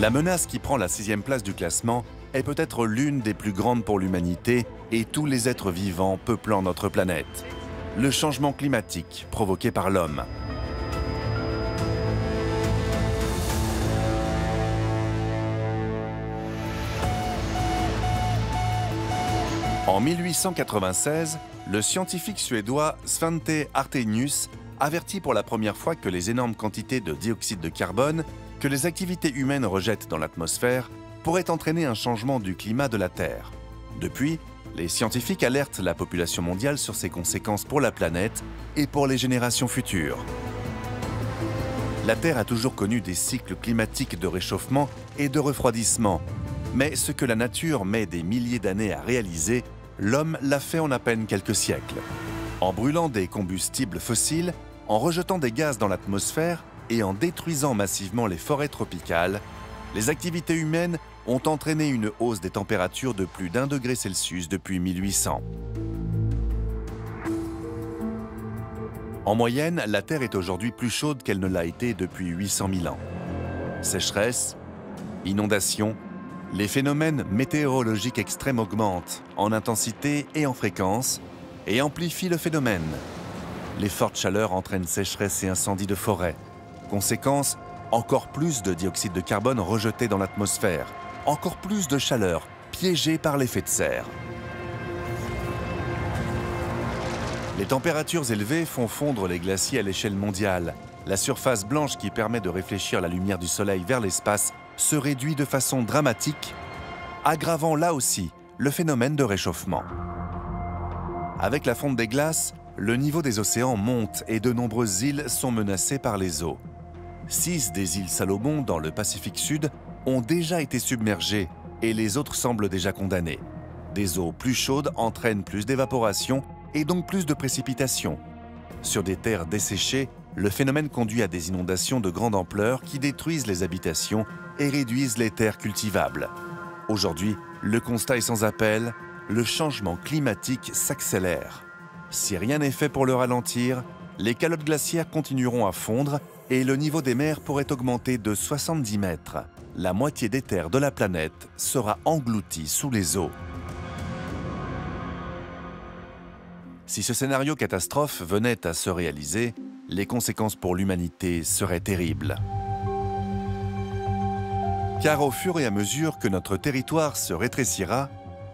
La menace qui prend la 6e place du classement est peut-être l'une des plus grandes pour l'humanité et tous les êtres vivants peuplant notre planète. Le changement climatique provoqué par l'homme. En 1896, le scientifique suédois Svante Arrhenius avertit pour la première fois que les énormes quantités de dioxyde de carbone que les activités humaines rejettent dans l'atmosphère pourraient entraîner un changement du climat de la Terre. Depuis, les scientifiques alertent la population mondiale sur ses conséquences pour la planète et pour les générations futures. La Terre a toujours connu des cycles climatiques de réchauffement et de refroidissement, mais ce que la nature met des milliers d'années à réaliser, l'homme l'a fait en à peine quelques siècles. En brûlant des combustibles fossiles, en rejetant des gaz dans l'atmosphère et en détruisant massivement les forêts tropicales, les activités humaines ont entraîné une hausse des températures de plus d'1 degré Celsius depuis 1800. En moyenne, la Terre est aujourd'hui plus chaude qu'elle ne l'a été depuis 800 000 ans. Sécheresse, inondations, les phénomènes météorologiques extrêmes augmentent en intensité et en fréquence et amplifient le phénomène. Les fortes chaleurs entraînent sécheresse et incendies de forêt. Conséquence, encore plus de dioxyde de carbone rejeté dans l'atmosphère, encore plus de chaleur piégée par l'effet de serre. Les températures élevées font fondre les glaciers à l'échelle mondiale. La surface blanche qui permet de réfléchir la lumière du soleil vers l'espace se réduit de façon dramatique, aggravant là aussi le phénomène de réchauffement. Avec la fonte des glaces, le niveau des océans monte et de nombreuses îles sont menacées par les eaux. 6 des îles Salomon dans le Pacifique Sud ont déjà été submergées et les autres semblent déjà condamnées. Des eaux plus chaudes entraînent plus d'évaporation et donc plus de précipitations. Sur des terres desséchées, le phénomène conduit à des inondations de grande ampleur qui détruisent les habitations et réduisent les terres cultivables. Aujourd'hui, le constat est sans appel, le changement climatique s'accélère. Si rien n'est fait pour le ralentir, les calottes glaciaires continueront à fondre et le niveau des mers pourrait augmenter de 70 mètres. La moitié des terres de la planète sera engloutie sous les eaux. Si ce scénario catastrophe venait à se réaliser, les conséquences pour l'humanité seraient terribles. Car au fur et à mesure que notre territoire se rétrécira,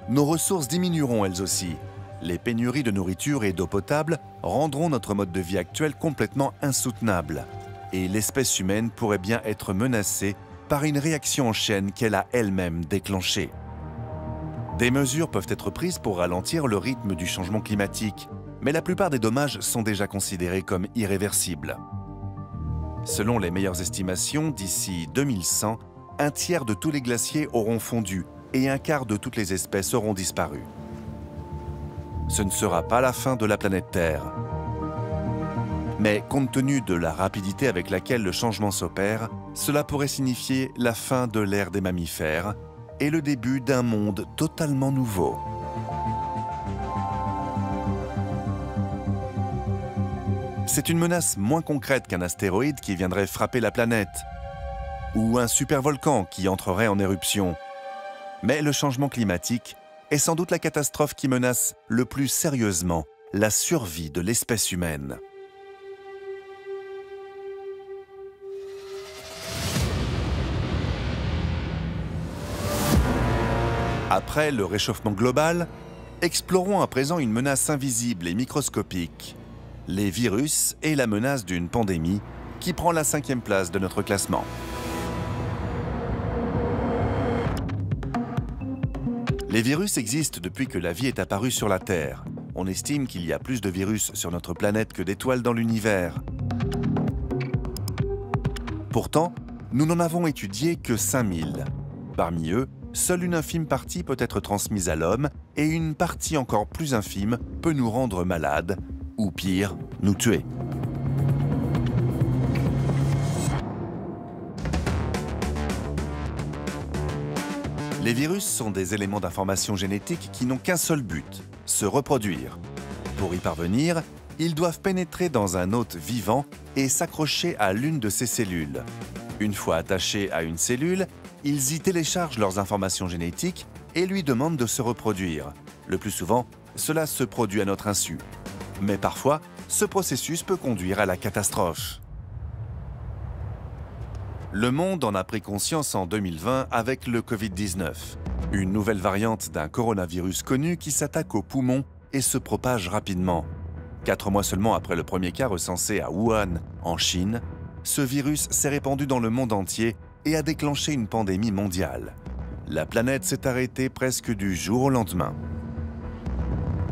nos ressources diminueront elles aussi. Les pénuries de nourriture et d'eau potable rendront notre mode de vie actuel complètement insoutenable. Et l'espèce humaine pourrait bien être menacée par une réaction en chaîne qu'elle a elle-même déclenchée. Des mesures peuvent être prises pour ralentir le rythme du changement climatique, mais la plupart des dommages sont déjà considérés comme irréversibles. Selon les meilleures estimations, d'ici 2100, un tiers de tous les glaciers auront fondu et un quart de toutes les espèces auront disparu. Ce ne sera pas la fin de la planète Terre. Mais compte tenu de la rapidité avec laquelle le changement s'opère, cela pourrait signifier la fin de l'ère des mammifères et le début d'un monde totalement nouveau. C'est une menace moins concrète qu'un astéroïde qui viendrait frapper la planète, ou un supervolcan qui entrerait en éruption. Mais le changement climatique est sans doute la catastrophe qui menace le plus sérieusement la survie de l'espèce humaine. Après le réchauffement global, explorons à présent une menace invisible et microscopique, les virus et la menace d'une pandémie qui prend la 5e place de notre classement. Les virus existent depuis que la vie est apparue sur la Terre. On estime qu'il y a plus de virus sur notre planète que d'étoiles dans l'univers. Pourtant, nous n'en avons étudié que 5000. Parmi eux, seule une infime partie peut être transmise à l'homme et une partie encore plus infime peut nous rendre malades ou pire, nous tuer. Les virus sont des éléments d'information génétique qui n'ont qu'un seul but, se reproduire. Pour y parvenir, ils doivent pénétrer dans un hôte vivant et s'accrocher à l'une de ses cellules. Une fois attachés à une cellule, Ils y téléchargent leurs informations génétiques et lui demandent de se reproduire. Le plus souvent, cela se produit à notre insu. Mais parfois, ce processus peut conduire à la catastrophe. Le monde en a pris conscience en 2020 avec le Covid-19, une nouvelle variante d'un coronavirus connu qui s'attaque aux poumons et se propage rapidement. 4 mois seulement après le premier cas recensé à Wuhan, en Chine, ce virus s'est répandu dans le monde entier et a déclenché une pandémie mondiale. La planète s'est arrêtée presque du jour au lendemain.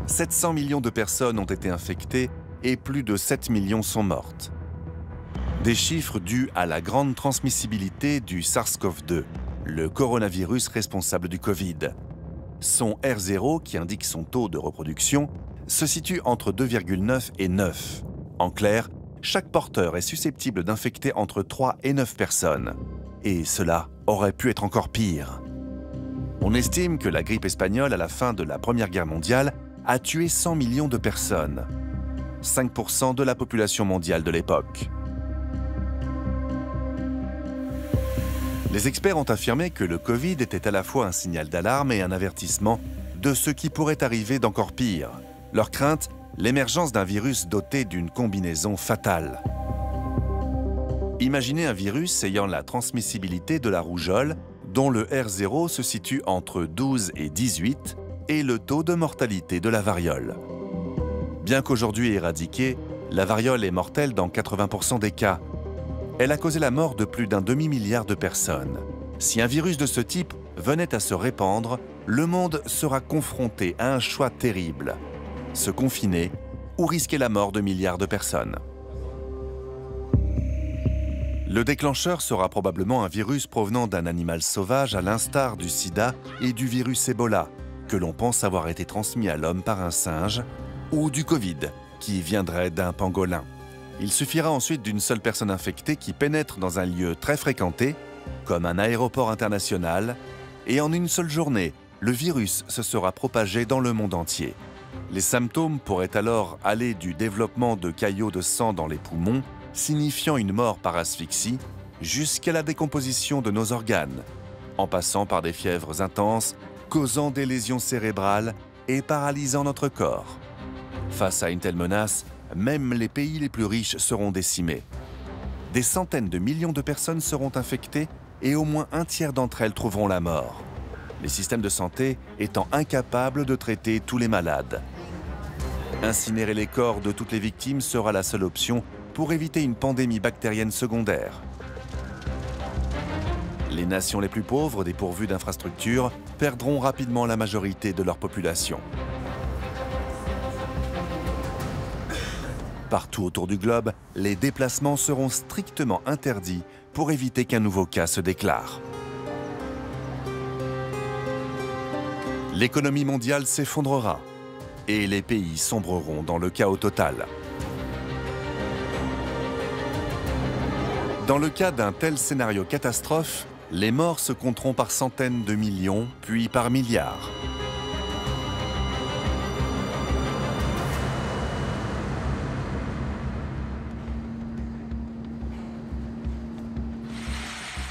700 millions de personnes ont été infectées et plus de 7 millions sont mortes. Des chiffres dus à la grande transmissibilité du SARS-CoV-2, le coronavirus responsable du Covid. Son R0, qui indique son taux de reproduction, se situe entre 2,9 et 9. En clair, chaque porteur est susceptible d'infecter entre 3 et 9 personnes. Et cela aurait pu être encore pire. On estime que la grippe espagnole à la fin de la Première Guerre mondiale a tué 100 millions de personnes, 5% de la population mondiale de l'époque. Les experts ont affirmé que le Covid était à la fois un signal d'alarme et un avertissement de ce qui pourrait arriver d'encore pire. Leur crainte, l'émergence d'un virus doté d'une combinaison fatale. Imaginez un virus ayant la transmissibilité de la rougeole, dont le R0 se situe entre 12 et 18, et le taux de mortalité de la variole. Bien qu'aujourd'hui éradiquée, la variole est mortelle dans 80% des cas. Elle a causé la mort de plus d'un demi-milliard de personnes. Si un virus de ce type venait à se répandre, le monde sera confronté à un choix terrible: se confiner ou risquer la mort de milliards de personnes. Le déclencheur sera probablement un virus provenant d'un animal sauvage à l'instar du sida et du virus Ebola, que l'on pense avoir été transmis à l'homme par un singe, ou du Covid, qui viendrait d'un pangolin. Il suffira ensuite d'une seule personne infectée qui pénètre dans un lieu très fréquenté, comme un aéroport international, et en une seule journée, le virus se sera propagé dans le monde entier. Les symptômes pourraient alors aller du développement de caillots de sang dans les poumons, signifiant une mort par asphyxie, jusqu'à la décomposition de nos organes, en passant par des fièvres intenses, causant des lésions cérébrales et paralysant notre corps. Face à une telle menace, même les pays les plus riches seront décimés. Des centaines de millions de personnes seront infectées et au moins un tiers d'entre elles trouveront la mort, les systèmes de santé étant incapables de traiter tous les malades. Incinérer les corps de toutes les victimes sera la seule option pour éviter une pandémie bactérienne secondaire. Les nations les plus pauvres, dépourvues d'infrastructures, perdront rapidement la majorité de leur population. Partout autour du globe, les déplacements seront strictement interdits pour éviter qu'un nouveau cas se déclare. L'économie mondiale s'effondrera et les pays sombreront dans le chaos total. Dans le cas d'un tel scénario catastrophe, les morts se compteront par centaines de millions, puis par milliards.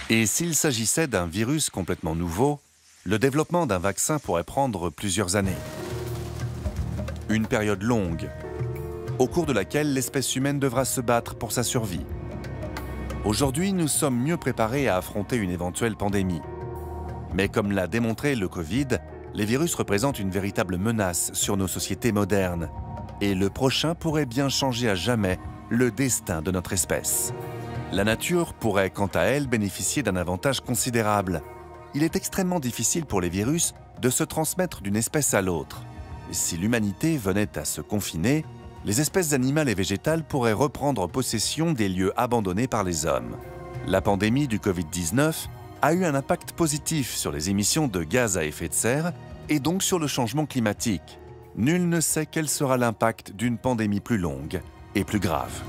Et s'il s'agissait d'un virus complètement nouveau, le développement d'un vaccin pourrait prendre plusieurs années. Une période longue, au cours de laquelle l'espèce humaine devra se battre pour sa survie. Aujourd'hui, nous sommes mieux préparés à affronter une éventuelle pandémie. Mais comme l'a démontré le Covid, les virus représentent une véritable menace sur nos sociétés modernes. Et le prochain pourrait bien changer à jamais le destin de notre espèce. La nature pourrait, quant à elle, bénéficier d'un avantage considérable. Il est extrêmement difficile pour les virus de se transmettre d'une espèce à l'autre. Si l'humanité venait à se confiner, les espèces animales et végétales pourraient reprendre possession des lieux abandonnés par les hommes. La pandémie du Covid-19 a eu un impact positif sur les émissions de gaz à effet de serre et donc sur le changement climatique. Nul ne sait quel sera l'impact d'une pandémie plus longue et plus grave.